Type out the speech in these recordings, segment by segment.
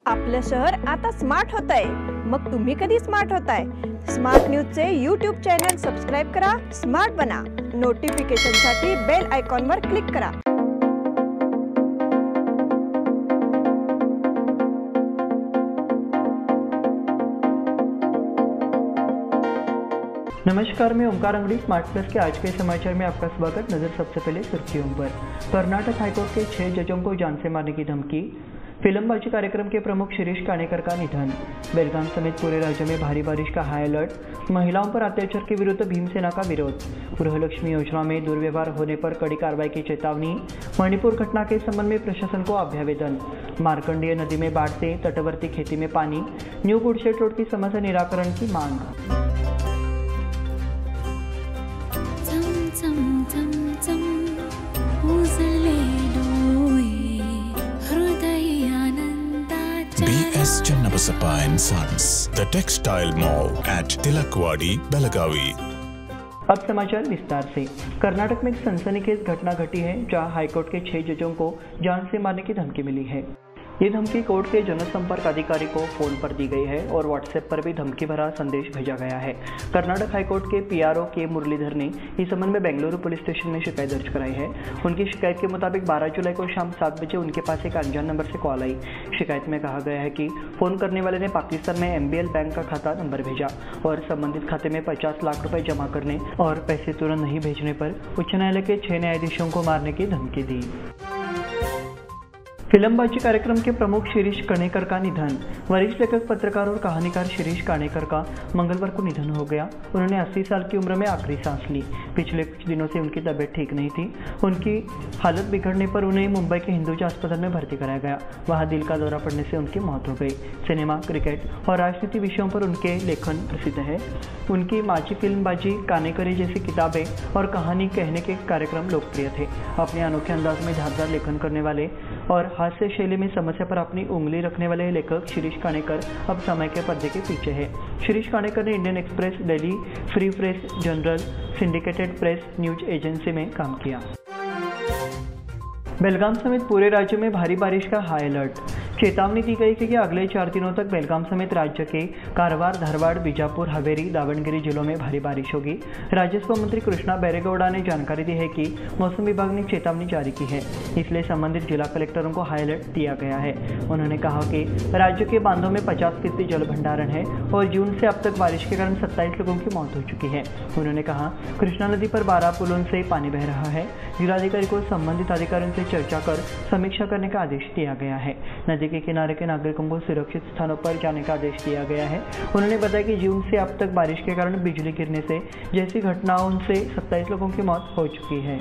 आपलं शहर आता स्मार्ट होत आहे। मग तुम्ही कधी स्मार्ट होताय? स्मार्ट न्यूजचे यूट्यूब चॅनल सबस्क्राइब करा, स्मार्ट बना। नोटिफिकेशनसाठी बेल आयकॉनवर क्लिक करा। नमस्कार, मैं ओमकार अंगड़ी स्मार्ट प्लस के आज के समाचार में आपका स्वागत। नजर सबसे पहले सुर्खियों पर। कर्नाटक हाईकोर्ट के 6 जजों को जान से मारने की धमकी। फिल्मबाजी कार्यक्रम के प्रमुख शिरीष काणेकर का निधन। बेलगाम समेत पूरे राज्य में भारी बारिश का हाई अलर्ट। महिलाओं पर अत्याचार के विरुद्ध भीमसेना का विरोध। गृहलक्ष्मी योजना में दुर्व्यवहार होने पर कड़ी कार्रवाई की चेतावनी। मणिपुर घटना के संबंध में प्रशासन को अभ्यावेदन। मार्कंडेय नदी में बाढ़ से तटवर्ती खेती में पानी। न्यू गुडशेड रोड की समस्या निराकरण की मांग। BS Channabasappa and Sons, the textile mall at Tilakwadi, Belagavi. अब समाचार विस्तार से। कर्नाटक में एक सनसनीखेज घटना घटी है जहां हाईकोर्ट के 6 जजों को जान से मारने की धमकी मिली है। ये धमकी कोर्ट के जनसंपर्क अधिकारी को फोन पर दी गई है और व्हाट्सएप पर भी धमकी भरा संदेश भेजा गया है। कर्नाटक हाईकोर्ट के PRO के मुरलीधर ने इस संबंध में बेंगलुरु पुलिस स्टेशन में शिकायत दर्ज कराई है। उनकी शिकायत के मुताबिक 12 जुलाई को शाम 7 बजे उनके पास एक अनजान नंबर से कॉल आई। शिकायत में कहा गया है कि फोन करने वाले ने पाकिस्तान में MBL बैंक का खाता नंबर भेजा और संबंधित खाते में 50 लाख रुपए जमा करने और पैसे तुरंत नहीं भेजने पर उच्च न्यायालय के 6 न्यायाधीशों को मारने की धमकी दी। फिल्मबाजी कार्यक्रम के प्रमुख शिरीष काणेकर का निधन। वरिष्ठ लेखक, पत्रकार और कहानीकार शिरीष काणेकर का मंगलवार को निधन हो गया। उन्होंने 80 साल की उम्र में आखिरी सांस ली। पिछले कुछ दिनों से उनकी तबीयत ठीक नहीं थी। उनकी हालत बिगड़ने पर उन्हें मुंबई के हिंदुजा अस्पताल में भर्ती कराया गया। वहां दिल का दौरा पड़ने से उनकी मौत हो गई। सिनेमा, क्रिकेट और राजनीति विषयों पर उनके लेखन प्रसिद्ध है। उनकी माझी फिल्मबाजी, कानेकरी जैसी किताबें और कहानी कहने के कार्यक्रम लोकप्रिय थे। अपने अनोखे अंदाज में धारदार लेखन करने वाले और हास्य शैली में समस्या पर अपनी उंगली रखने वाले लेखक शिरीष काणेकर अब समय के पर्दे के पीछे है। शिरीष काणेकर ने Indian express, Delhi free press, general, syndicated press news agency में काम किया। बेलगाम समेत पूरे राज्य में भारी बारिश का हाई अलर्ट। चेतावनी दी गई कि अगले 4 दिनों तक बेलगाम समेत राज्य के कारवार, धारवाड़, बीजापुर, हावेरी, दावणगेरे जिलों में भारी बारिश होगी। राजस्व मंत्री कृष्णा बैरेगौड़ा ने जानकारी दी है कि मौसम विभाग ने चेतावनी जारी की है, इसलिए संबंधित जिला कलेक्टरों को हाई अलर्ट दिया गया है। उन्होंने कहा कि राज्य के बांधों में 50% जल भंडारण है और जून से अब तक बारिश के कारण 27 लोगों की मौत हो चुकी है। उन्होंने कहा कृष्णा नदी पर 12 पुलों से पानी बह रहा है। जिलाधिकारी को संबंधित अधिकारियों से चर्चा कर समीक्षा करने का आदेश दिया गया है। नदी के किनारे के नागरिकों को सुरक्षित स्थानों पर जाने का आदेश दिया गया है। उन्होंने बताया कि जून से अब तक बारिश के कारण बिजली गिरने से जैसी घटनाओं से 27 लोगों की मौत हो चुकी है।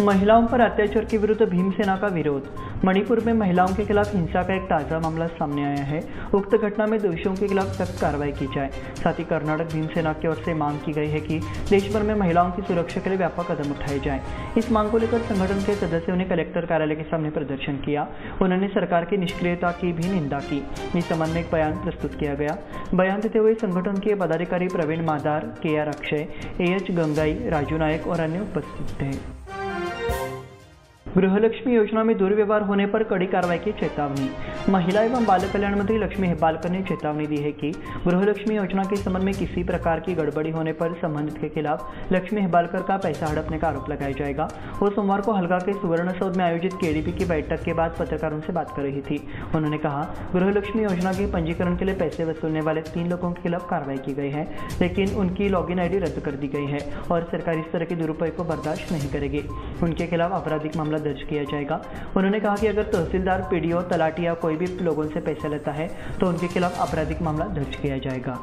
महिलाओं पर अत्याचार के विरुद्ध भीमसेना का विरोध। मणिपुर में महिलाओं के खिलाफ हिंसा का एक ताजा मामला सामने आया है। उक्त घटना में दोषियों के खिलाफ सख्त कार्रवाई की जाए। साथ ही कर्नाटक भीमसेना की ओर से मांग की गई है कि देश भर में महिलाओं की सुरक्षा के लिए व्यापक कदम उठाए जाएं। इस मांग को लेकर संगठन के सदस्यों ने कलेक्टर कार्यालय के सामने प्रदर्शन किया। उन्होंने सरकार की निष्क्रियता की भी निंदा की। इस संबंध में एक बयान प्रस्तुत किया गया। बयान देते हुए संगठन के पदाधिकारी प्रवीण मादार, KR अक्षय, AH गंगाई, राजू नायक और अन्य उपस्थित थे। गृहलक्ष्मी योजना में दुर्व्यवहार होने पर कड़ी कार्रवाई की चेतावनी। महिला एवं बाल कल्याण मंत्री लक्ष्मी हेब्बालकर ने चेतावनी दी है कि गृहलक्ष्मी योजना के संबंध में किसी प्रकार की गड़बड़ी होने पर संबंधित के खिलाफ लक्ष्मी हेब्बालकर का पैसा हड़पने का आरोप लगाया जाएगा। वो सोमवार को हल्का के सुवर्ण सौध में आयोजित KDP की बैठक के बाद पत्रकारों से बात कर रही थी। उन्होंने कहा गृहलक्ष्मी योजना के पंजीकरण के लिए पैसे वसूलने वाले 3 लोगों के खिलाफ कार्रवाई की गई है, लेकिन उनकी लॉगिन ID रद्द कर दी गई है और सरकार इस तरह के दुरुपयोग को बर्दाश्त नहीं करेगी। उनके खिलाफ आपराधिक मामला दर्ज किया जाएगा। उन्होंने कहा कि अगर तहसीलदार, PDO, तलाटी या कोई भी लोगों से पैसा लेता है तो उनके खिलाफ आपराधिक मामला दर्ज किया जाएगा।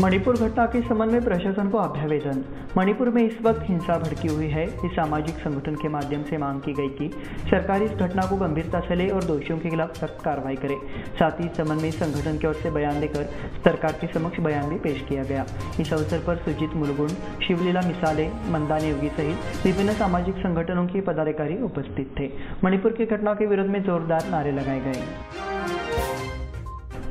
मणिपुर घटना के संबंध में प्रशासन को अभ्यावेदन। मणिपुर में इस वक्त हिंसा भड़की हुई है। इस सामाजिक संगठन के माध्यम से मांग की गई कि सरकार इस घटना को गंभीरता से ले और दोषियों के खिलाफ सख्त कार्रवाई करे। साथ ही इस संबंध में संगठन की ओर से बयान देकर सरकार के समक्ष बयान भी पेश किया गया। इस अवसर पर सुजीत मुलगुण, शिवलीला मिसाले, मंदानी योगी सहित विभिन्न सामाजिक संगठनों के पदाधिकारी उपस्थित थे। मणिपुर की घटना के विरोध में जोरदार नारे लगाए गए।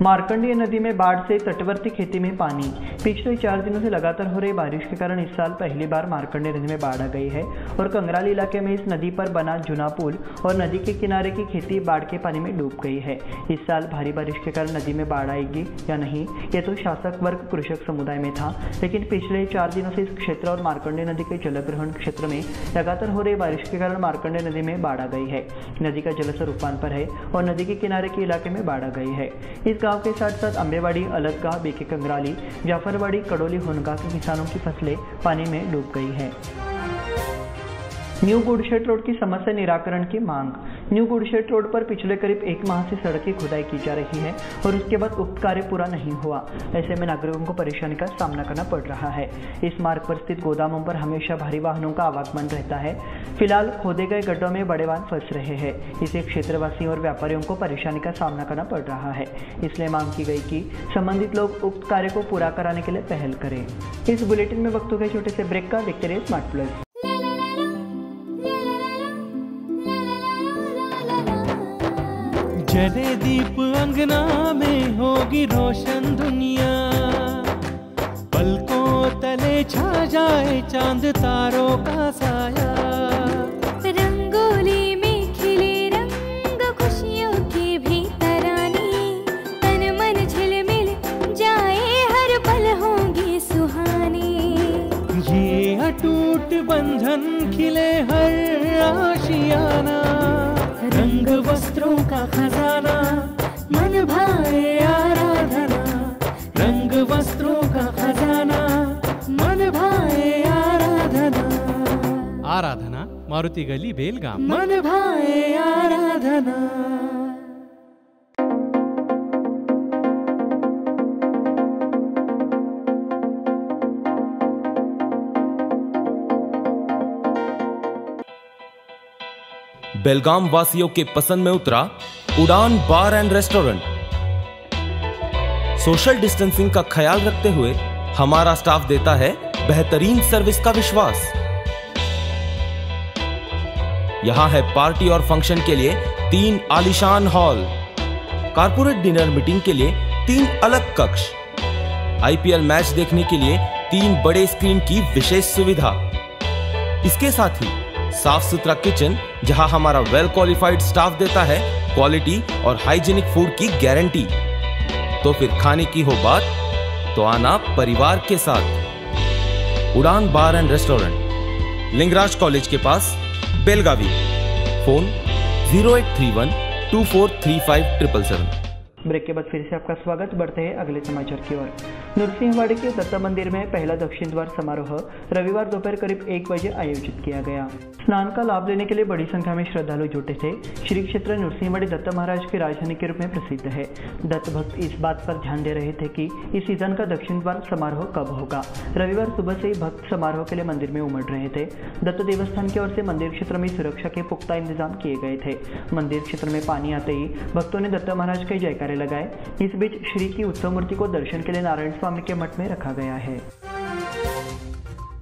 मार्कंडेय नदी में बाढ़ से तटवर्ती खेती में पानी। पिछले 4 दिनों से लगातार हो रही बारिश के कारण इस साल पहली बार मार्कंडेय नदी में बाढ़ आ गई है और कंगराली इलाके में इस नदी पर बना जूना पुल और नदी के किनारे की खेती बाढ़ के पानी में डूब गई है। इस साल भारी बारिश के कारण नदी में बाढ़ आएगी या नहीं, यह तो शासक वर्ग कृषक समुदाय में था, लेकिन पिछले 4 दिनों से इस क्षेत्र और मार्कंडेय नदी के जलग्रहण क्षेत्र में लगातार हो रही बारिश के कारण मार्कंडेय नदी में बाढ़ आ गई है। नदी का जलस्तर उफान पर है और नदी के किनारे के इलाके में बाढ़ आ गई है। इस गांव के साथ साथ अम्बेवाड़ी, अलतगा, बीके कंगराली, जाफरवाड़ी, कड़ोली, होनगा के किसानों की फसलें पानी में डूब गई है। न्यू गुडशेड रोड की समस्या निराकरण की मांग। न्यू गुडशेड रोड पर पिछले करीब 1 माह से सड़क की खुदाई की जा रही है और उसके बाद उक्त कार्य पूरा नहीं हुआ। ऐसे में नागरिकों को परेशानी का सामना करना पड़ रहा है। इस मार्ग पर स्थित गोदामों पर हमेशा भारी वाहनों का आवागमन रहता है। फिलहाल खोदे गए गड्ढों में बड़े वाहन फंस रहे हैं। इससे क्षेत्रवासियों और व्यापारियों को परेशानी का सामना करना पड़ रहा है। इसलिए मांग की गई कि संबंधित लोग उक्त कार्य को पूरा कराने के लिए पहल करें। इस बुलेटिन में वक्त हो गए छोटे से ब्रेक का। देखते रहिए स्मार्ट प्लस। जले दीप अंगना में होगी रोशन दुनिया, पलकों तले छा जाए चांद तारों का साया। रंगोली में खिले रंग खुशियों की भी तरानी, तन मन झिलमिल जाए हर पल होंगी सुहानी। ये अटूट बंधन खिले हर आशियाना, रंग वस्त्रों का खजाना मन भाए आराधना। रंग वस्त्रों का खजाना मन भाए आराधना। आराधना मारुति गली बेलगाम। मन भाए आराधना। बेलगाम वासियों के पसंद में उतरा उड़ान बार एंड रेस्टोरेंट। सोशल डिस्टेंसिंग का ख्याल रखते हुए हमारा स्टाफ देता है बेहतरीन सर्विस का विश्वास। यहां है पार्टी और फंक्शन के लिए 3 आलीशान हॉल, कारपोरेट डिनर मीटिंग के लिए 3 अलग कक्ष, आईपीएल मैच देखने के लिए 3 बड़े स्क्रीन की विशेष सुविधा। इसके साथ ही साफ सुथरा किचन, जहां हमारा वेल क्वालिफाइड स्टाफ देता है क्वालिटी और हाइजीनिक फूड की गारंटी। तो फिर खाने की हो बात तो आना परिवार के साथ। उड़ान बार एंड रेस्टोरेंट, लिंगराज कॉलेज के पास, बेलगावी। फोन 0831 2435 ब्रेक के बाद फिर से आपका स्वागत। बढ़ते हैं अगले समाचार की ओर। नरसिंहवाड़ी के दत्त मंदिर में पहला दक्षिण द्वार समारोह रविवार दोपहर करीब 1 बजे आयोजित किया गया। स्नान का लाभ लेने के लिए बड़ी संख्या में श्रद्धालु जुटे थे। श्री क्षेत्र नरसिंहवाड़ी दत्त महाराज की राजधानी के रूप में प्रसिद्ध है। दत्त भक्त इस बात पर ध्यान दे रहे थे कि इस सीजन का दक्षिण द्वार समारोह कब होगा। रविवार सुबह से ही भक्त समारोह के लिए मंदिर में उमड़ रहे थे। दत्त देवस्थान की ओर से मंदिर क्षेत्र में सुरक्षा के पुख्ता इंतजाम किए गए थे। मंदिर क्षेत्र में पानी आते ही भक्तों ने दत्त महाराज के जयकारे लगाए। इस बीच श्री की उत्सव मूर्ति को दर्शन के लिए नारायण स्वामी के मठ में रखा गया है।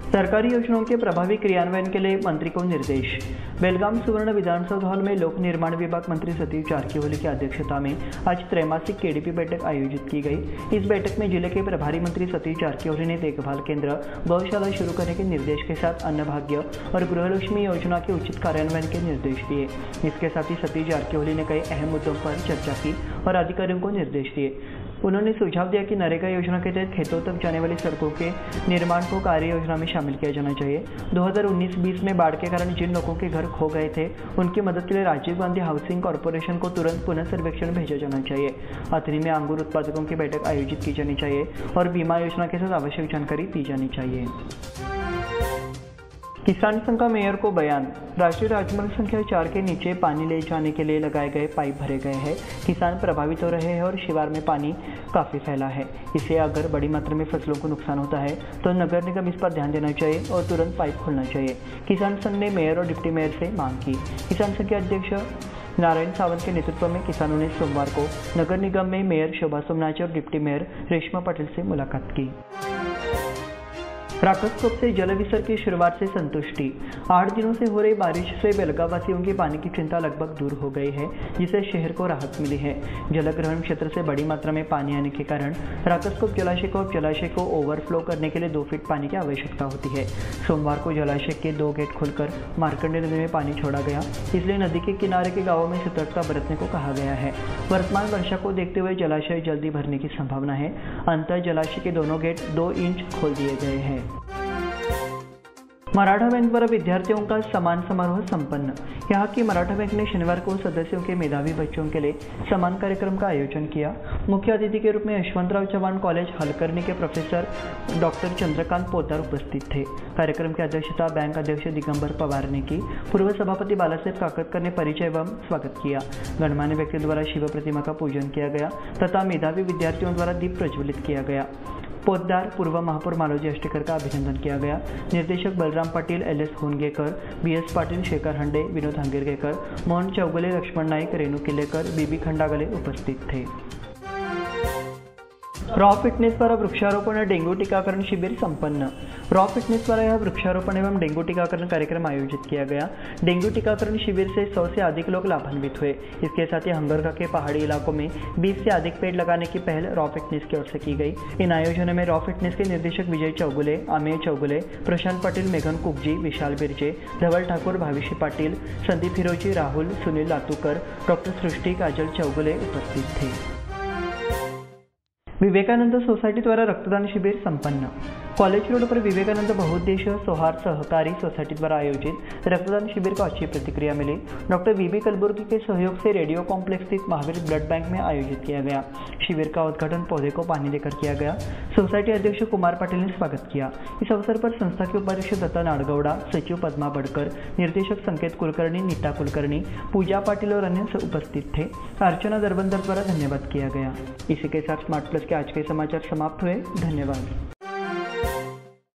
सरकारी योजनाओं के प्रभावी क्रियान्वयन के लिए मंत्री को निर्देश। बेलगाम सुवर्ण विधानसभा हॉल में लोक निर्माण विभाग मंत्री सतीश जारकीहोली की अध्यक्षता में आज त्रैमासिक केडीपी बैठक आयोजित की गई। इस बैठक में जिले के प्रभारी मंत्री सतीश जारकीहोली ने देखभाल केंद्र, गौशाला शुरू करने के निर्देश के साथ अन्न भाग्य और गृहलक्ष्मी योजना के उचित कार्यान्वयन के निर्देश दिए। इसके साथ ही सतीश जारकीहोली ने कई अहम मुद्दों पर चर्चा की और अधिकारियों को निर्देश दिए। उन्होंने सुझाव दिया कि नरेगा योजना के तहत खेतों तक जाने वाली सड़कों के निर्माण को कार्य योजना में शामिल किया जाना चाहिए। 2019-20 में बाढ़ के कारण जिन लोगों के घर खो गए थे, उनकी मदद के लिए राजीव गांधी हाउसिंग कॉर्पोरेशन को तुरंत पुनः सर्वेक्षण भेजा जाना चाहिए। अथनी में अंगूर उत्पादकों की बैठक आयोजित की जानी चाहिए और बीमा योजना के साथ आवश्यक जानकारी दी जानी चाहिए। किसान संघ का मेयर को बयान। राष्ट्रीय राजमार्ग संख्या 4 के नीचे पानी ले जाने के लिए लगाए गए पाइप भरे गए हैं। किसान प्रभावित हो रहे हैं और शिवार में पानी काफ़ी फैला है। इससे अगर बड़ी मात्रा में फसलों को नुकसान होता है तो नगर निगम इस पर ध्यान देना चाहिए और तुरंत पाइप खोलना चाहिए। किसान संघ ने मेयर और डिप्टी मेयर से मांग की। किसान संघ के अध्यक्ष नारायण सावंत के नेतृत्व में किसानों ने सोमवार को नगर निगम में मेयर शोभा सोमनाची और डिप्टी मेयर रेशमा पटेल से मुलाकात की। राकसकोप से जलविसर की शुरुआत से संतुष्टि। 8 दिनों से हो रही बारिश से बेलगाव वासियों की पानी की चिंता लगभग दूर हो गई है, जिससे शहर को राहत मिली है। जलग्रहण क्षेत्र से बड़ी मात्रा में पानी आने के कारण राकसकोप जलाशय को ओवरफ्लो करने के लिए 2 फीट पानी की आवश्यकता होती है। सोमवार को जलाशय के 2 गेट खोलकर मार्कंडे नदी में पानी छोड़ा गया, इसलिए नदी के किनारे के गांवों में सतर्कता बरतने को कहा गया है। वर्तमान वर्षा को देखते हुए जलाशय जल्दी भरने की संभावना है। अंतर जलाशय के दोनों गेट 2 इंच खोल दिए गए हैं। मराठा बैंक द्वारा विद्यार्थियों का सम्मान समारोह संपन्न। यहाँ की मराठा बैंक ने शनिवार को सदस्यों के मेधावी बच्चों के लिए सम्मान कार्यक्रम का आयोजन किया। मुख्य अतिथि के रूप में यशवंतराव चव्हाण कॉलेज हलकर्णी के प्रोफेसर डॉक्टर चंद्रकांत पोद्दार उपस्थित थे। कार्यक्रम की अध्यक्षता बैंक अध्यक्ष दिगंबर पवार ने की। पूर्व सभापति बालासाहेब काकतकर ने परिचय एवं स्वागत किया। गणमान्य व्यक्ति द्वारा शिव प्रतिमा का पूजन किया गया तथा मेधावी विद्यार्थियों द्वारा दीप प्रज्वलित किया गया। पोद्दार पूर्व महापौर मालोजी अष्टेकर का अभिनंदन किया गया। निर्देशक बलराम पाटील, LS होनगेकर, BS पाटील, शेखर हंडे, विनोद हंगेरकर, मोहन चौगुले, लक्ष्मण नाईक, रेणू किल्लेकर, BB खंडागले उपस्थित थे। रॉ फिटनेस द्वारा वृक्षारोपण और डेंगू टीकाकरण शिविर संपन्न। रॉ फिटनेस द्वारा यह वृक्षारोपण एवं डेंगू टीकाकरण कार्यक्रम आयोजित किया गया। डेंगू टीकाकरण शिविर से 100 से अधिक लोग लाभान्वित हुए। इसके साथ ही हंगरका के पहाड़ी इलाकों में 20 से अधिक पेड़ लगाने की पहल रॉ फिटनेस की ओर से की गई। इन आयोजनों में रॉ फिटनेस के निर्देशक विजय चौगुले, अमेय चौगुले, प्रशांत पाटिल, मेघन कुकजी, विशाल बिरजे, धवल ठाकुर, भाविशी पाटिल, संदीप हिरोजी, राहुल, सुनील लातूकर, डॉक्टर सृष्टि, काजल चौगुले उपस्थित थे। विवेकानंद सोसायटी द्वारा रक्तदान शिविर संपन्न। कॉलेज रोड पर विवेकानंद बहुउद्देशीय सौहार्द सहकारी सोसाइटी द्वारा आयोजित रक्तदान शिविर को अच्छी प्रतिक्रिया मिली। डॉक्टर VB कलबुर्गी के सहयोग से रेडियो कॉम्प्लेक्स स्थित महावीर ब्लड बैंक में आयोजित किया गया। शिविर का उद्घाटन पौधे को पानी देकर किया गया। सोसाइटी अध्यक्ष कुमार पाटिल ने स्वागत किया। इस अवसर पर संस्था के उपाध्यक्ष दत्ता नाडगौड़ा, सचिव पद्मा बड़कर, निर्देशक संकेत कुलकर्णी, नीता कुलकर्णी, पूजा पाटिल और अन्य उपस्थित थे। अर्चना दरबंदर द्वारा धन्यवाद किया गया। इसी के साथ स्मार्ट प्लस के आज के समाचार समाप्त हुए। धन्यवाद।